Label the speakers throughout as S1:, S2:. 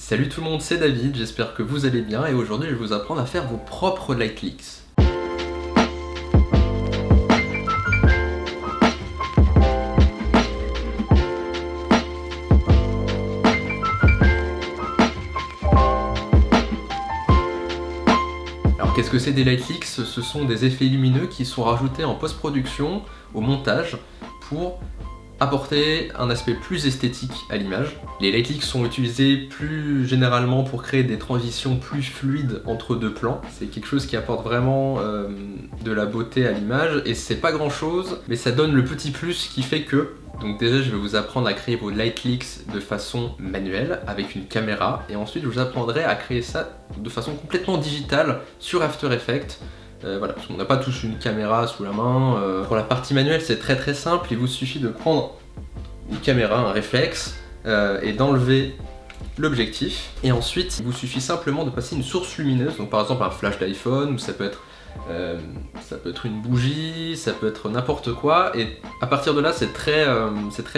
S1: Salut tout le monde, c'est David, j'espère que vous allez bien et aujourd'hui je vais vous apprendre à faire vos propres light leaks. Alors qu'est-ce que c'est des light leaks? Ce sont des effets lumineux qui sont rajoutés en post-production, au montage, pour apporter un aspect plus esthétique à l'image. Les light leaks sont utilisés plus généralement pour créer des transitions plus fluides entre deux plans. C'est quelque chose qui apporte vraiment de la beauté à l'image et c'est pas grand chose, mais ça donne le petit plus qui fait que... Donc déjà je vais vous apprendre à créer vos light leaks de façon manuelle avec une caméra et ensuite je vous apprendrai à créer ça de façon complètement digitale sur After Effects. Voilà, parce qu'on n'a pas tous une caméra sous la main. Pour la partie manuelle, c'est très simple. Il vous suffit de prendre une caméra, un réflexe, et d'enlever l'objectif. Et ensuite, il vous suffit simplement de passer une source lumineuse. Donc par exemple un flash d'iPhone, ou ça peut être une bougie, ça peut être n'importe quoi. Et à partir de là, c'est très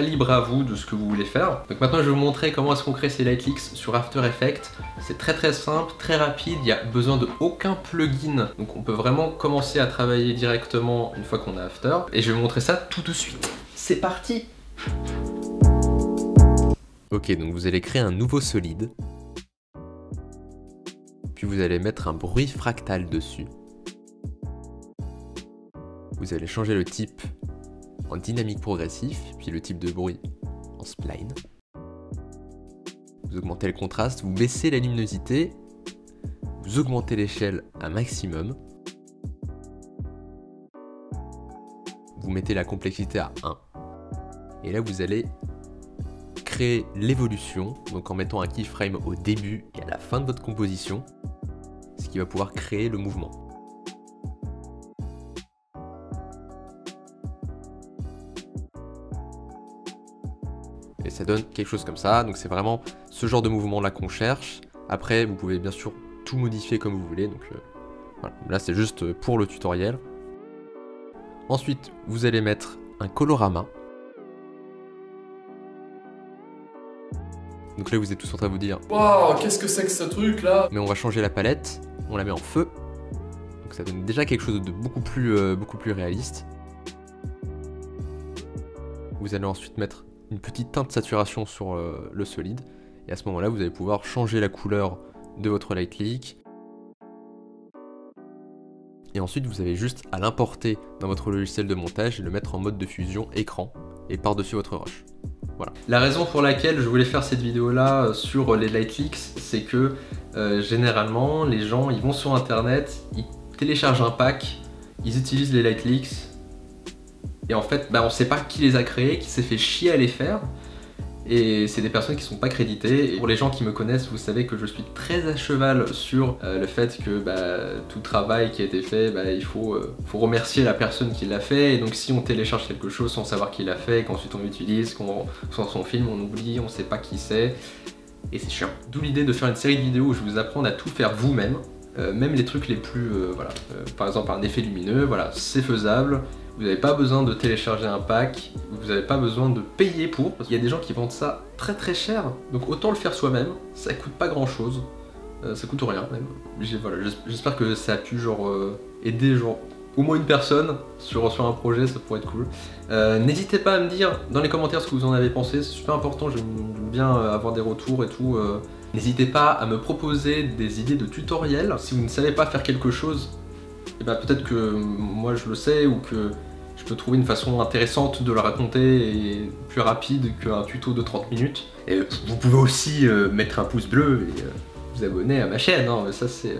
S1: libre à vous de ce que vous voulez faire. Donc maintenant, je vais vous montrer comment est-ce qu'on crée ces light leaks sur After Effects. C'est très simple, très rapide, il n'y a besoin de aucun plugin. Donc on peut vraiment commencer à travailler directement une fois qu'on a After. Et je vais vous montrer ça tout de suite. C'est parti! Ok, donc vous allez créer un nouveau solide. Puis vous allez mettre un bruit fractal dessus. Vous allez changer le type en dynamique progressif, puis le type de bruit en spline. Vous augmentez le contraste, vous baissez la luminosité, vous augmentez l'échelle à maximum. Vous mettez la complexité à 1. Et là vous allez créer l'évolution, donc en mettant un keyframe au début et à la fin de votre composition, ce qui va pouvoir créer le mouvement. Et ça donne quelque chose comme ça, donc c'est vraiment ce genre de mouvement là qu'on cherche. Après vous pouvez bien sûr tout modifier comme vous voulez, donc voilà. Là c'est juste pour le tutoriel. Ensuite vous allez mettre un colorama. Donc là vous êtes tous en train de vous dire
S2: waouh, qu'est-ce que c'est que ce truc là?
S1: Mais on va changer la palette, on la met en feu. Donc ça donne déjà quelque chose de beaucoup plus réaliste. Vous allez ensuite mettre une petite teinte de saturation sur le solide. Et à ce moment-là, vous allez pouvoir changer la couleur de votre light leak. Et ensuite, vous avez juste à l'importer dans votre logiciel de montage et le mettre en mode de fusion écran et par-dessus votre rush. Voilà. La raison pour laquelle je voulais faire cette vidéo-là sur les light leaks, c'est que généralement, les gens, ils vont sur internet, ils téléchargent un pack, ils utilisent les light leaks. Et en fait, on sait pas qui les a créés, qui s'est fait chier à les faire. Et c'est des personnes qui sont pas créditées. Et pour les gens qui me connaissent, vous savez que je suis très à cheval sur le fait que tout travail qui a été fait, il faut remercier la personne qui l'a fait. Et donc si on télécharge quelque chose sans savoir qui l'a fait, qu'ensuite on l'utilise, qu'on sort son film, on oublie, on sait pas qui c'est. Et c'est chiant. D'où l'idée de faire une série de vidéos où je vous apprends à tout faire vous-même. Même les trucs les plus... par exemple un effet lumineux, voilà, c'est faisable. Vous n'avez pas besoin de télécharger un pack, vous n'avez pas besoin de payer pour, parce qu'il y a des gens qui vendent ça très cher, donc autant le faire soi-même, ça coûte pas grand chose, ça coûte rien même. J'espère que ça a pu aider au moins une personne sur un projet, ça pourrait être cool. N'hésitez pas à me dire dans les commentaires ce que vous en avez pensé, c'est super important, j'aime bien avoir des retours et tout. N'hésitez pas à me proposer des idées de tutoriels, si vous ne savez pas faire quelque chose, et peut-être que moi je le sais ou que je peux trouver une façon intéressante de le raconter et plus rapide qu'un tuto de 30 minutes. Et vous pouvez aussi mettre un pouce bleu et vous abonner à ma chaîne, hein. Ça c'est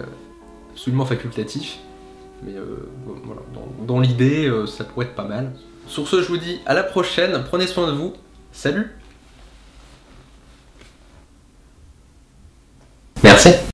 S1: absolument facultatif. Mais voilà, dans l'idée, ça pourrait être pas mal. Sur ce, je vous dis à la prochaine, prenez soin de vous, salut! Merci!